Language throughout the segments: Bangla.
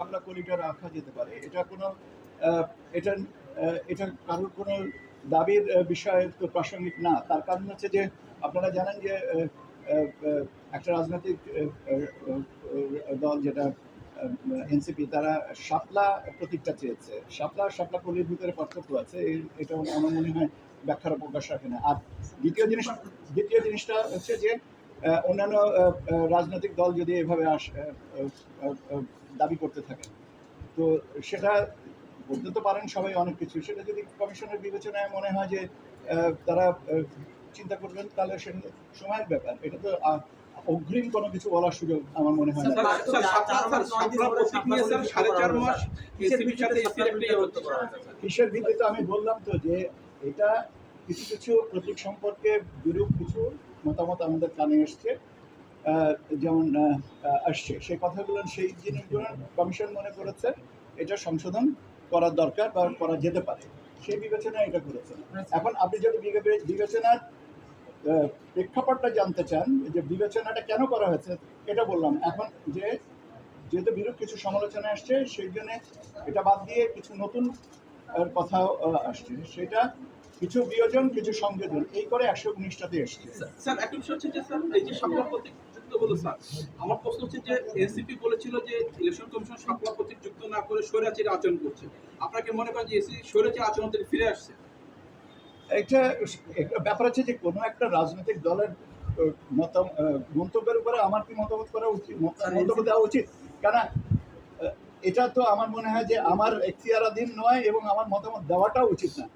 শাপলা কলিটা রাখা যেতে পারে, এটা কোনো এটা এটা কারোর কোনো দাবির বিষয় তো প্রাসঙ্গিক না। তার কারণ হচ্ছে যে আপনারা জানেন যে একটা রাজনৈতিক দল যেটা এনসিপি, তারা শাপলা প্রতীকটা চেয়েছে। শাপলা কলির ভিতরে পার্থক্য আছে, এটা আমার মনে হয় ব্যাখ্যার অবকাশ রাখে না। আর দ্বিতীয় জিনিসটা হচ্ছে যে অন্যান্য রাজনৈতিক দল যদি এভাবে দাবি করতে থাকে, তো সেটা বলতে তো পারেন সবাই অনেক কিছু, সেটা যদি কমিশনের বিবেচনায় মনে হয় যে তারা চিন্তা করবেন, তাহলে সেটা সময়ের ব্যাপার। এটা তো অগ্রিম কোনো কিছু বলার সুযোগ আমার মনে হয় না। কিসের ভিত্তিতে আমি বললাম তো যে এটা কিছু কিছু প্রতীক সম্পর্কে বিরূপ কিছু মতামত আমাদের কানে এসছে, যেমন আসছে সেই কথাগুলো, সেই জিনিসগুলো কমিশন মনে করেছে এটা সংশোধন করার দরকার বা করা যেতে পারে, সেই বিবেচনায় এটা করেছে। এখন আপনি যদি বিবেচনার প্রেক্ষাপটটা জানতে চান যে বিবেচনাটা কেন করা হয়েছে, এটা বললাম। এখন যেহেতু বিরূপ কিছু সমালোচনা আসছে, সেই জন্য এটা বাদ দিয়ে কিছু নতুন কথাও আসছে, সেটা কিছু বিয়োজন কিছু সংযোজন এই করে 119টাতে এসছে। স্যার একটা বিষয় হচ্ছে যে স্যার এই যে শাপলা প্রতীক যুক্ত হলো, স্যার আমার প্রশ্ন হচ্ছে যে এনসিপি বলেছিল যে ইলেকশন কমিশন শাপলা প্রতীক যুক্ত না করে স্বৈরাচারী আচরণ করছে, আপনাকে মনে করেন যে স্বৈরাচারী আচরণ থেকে ফিরে আসছে? একটা ব্যাপার আছে যে কোনো একটা রাজনৈতিক দলের মন্তব্যের উপরে আমার কি মতামত করা উচিত, মন্তব্য দেওয়া উচিত? কেন এটা তো আমার মনে হয় যে আমার এখতিয়ারাধীন নয় এবং আমার মতামত দেওয়াটাও উচিত না।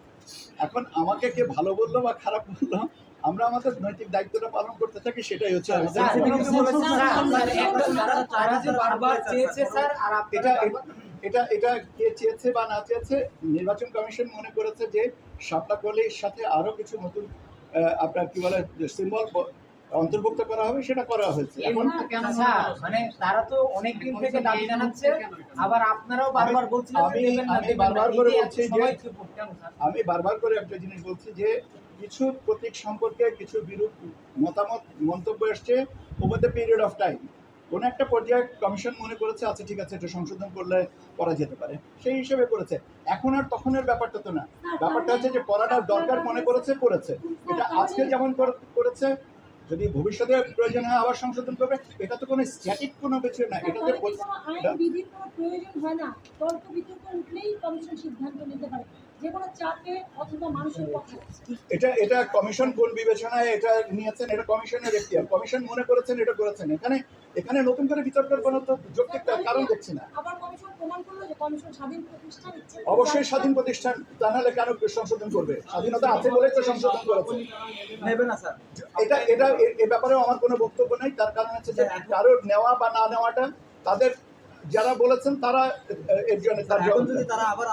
এখন আমাকে কে ভালো বললো বা খারাপ বললো, আমরা আমাদের নৈতিক দায়িত্বটা পালন করতে থাকি, সেটাই হচ্ছে এটা কে চেয়েছে বা না চেয়েছে, নির্বাচন কমিশন মনে করেছে যে শাপলা কলির সাথে আরো কিছু নতুন আপনার কি বলে সিম্বল অন্তর্ভুক্ত করা হবে, সেটা করা হয়েছে। এখন মানে তারা তো অনেক দিন থেকে দাবি জানাচ্ছে, আবার আপনারাও বারবার বলছেন। আমি বারবার করে একটা জিনিস বলছি যে কিছু প্রতীক সম্পর্কে কিছু বিরূপ মন্তব্য এসছে over the period of time. কোনো একটা পর্যায়ে কমিশন মনে করেছে আচ্ছা ঠিক আছে, এটা সংশোধন করলে করা যেতে পারে, সেই হিসেবে করেছে। এখন আর তখনের ব্যাপারটা তো না, ব্যাপারটা হচ্ছে যে করাটা দরকার মনে করেছে। এটা আজকে যেমন করেছে, যদি ভবিষ্যতে প্রয়োজন হয় আবার সংশোধন করবে, এটা তো কোনো স্ট্যাটিক কোনো কিছু না। এটা যে প্রয়োজন হয় না, তর্ক বিতর্ক উঠলেই কমিশন সিদ্ধান্ত নিতে পারে, যে কোনো চাপে অথবা মানুষের পক্ষে। এটা কমিশন কোন বিবেচনায় এটা নিয়েছেন, এটা কমিশনের এখতিয়ার। কমিশন মনে করেছেন এটা করেছেন, এখানে নতুন করে বিতর্কের কোনো তো যৌক্তিক কারণ দেখছি না। আবার কমিশন প্রমাণ করলো যে কমিশন স্বাধীন প্রতিষ্ঠান, অবশ্যই স্বাধীন প্রতিষ্ঠান, তা নাহলে কেন সংশোধন করবে? স্বাধীনতা আছে বলে তো সংশোধন করেছে। নেবে না স্যার, এটা এ ব্যাপারেও আমার কোনো বক্তব্য নেই। তার কারণ হচ্ছে যে কারোর নেওয়া বা না নেওয়াটা তাদের, যারা বলেছেন তারা এর জন্য তার জবাব। তারা আবার